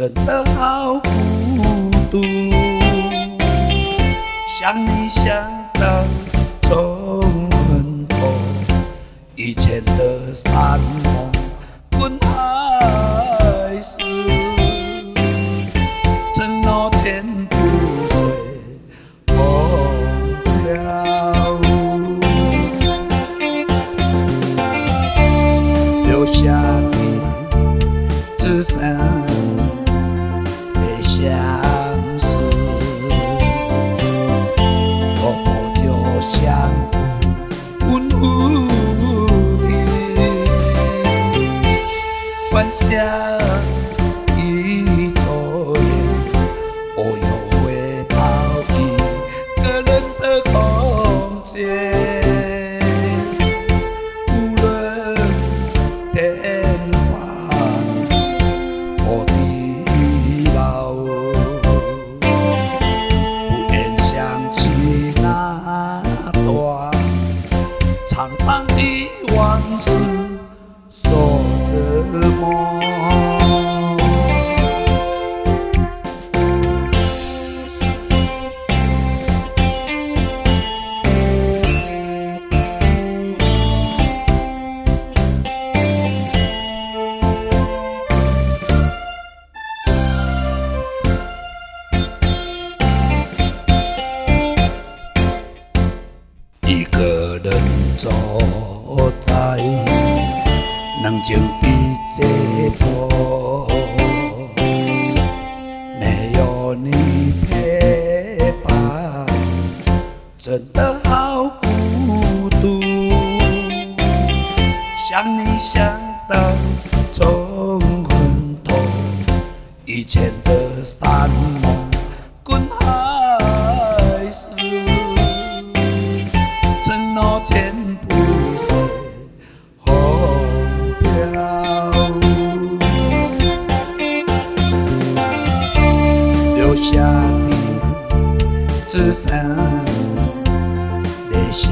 真的好孤独。想你想到从昏头，以前的山盟滚海誓，承诺千不随风飘，留下你只剩的相思。温柔的幻想一转眼，我又回到一个人的空间。无论天荒或地老，不愿想起那段沧桑的往事，说着梦。一个人走在冷静的街头，没有你陪伴，真的好孤独。想你想到从昏头，以前的山盟滚海誓。千不随风飘，留下你只剩的相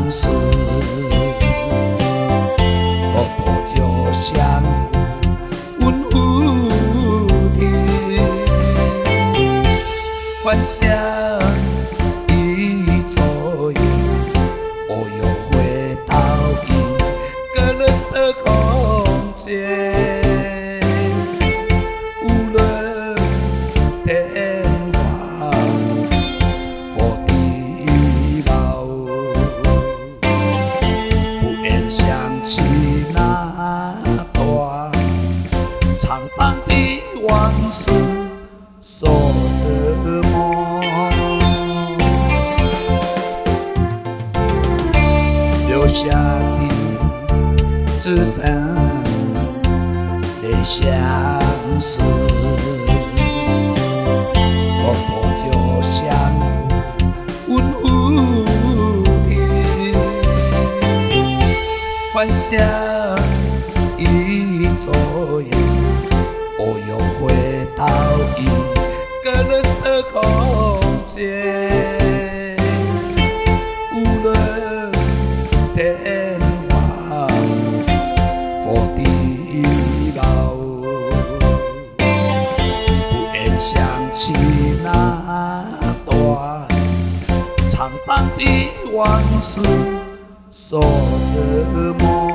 思。活泼就像温柔的幻想。我又回到一个人的空间，无论天荒或地老，不愿想起那段沧桑的往事，说着梦。留下的只剩的相思，活泼就像温柔的幻想一转眼，我又回到一个人的空间。无论天荒或地老，不愿想起那段沧桑的往事，说着梦。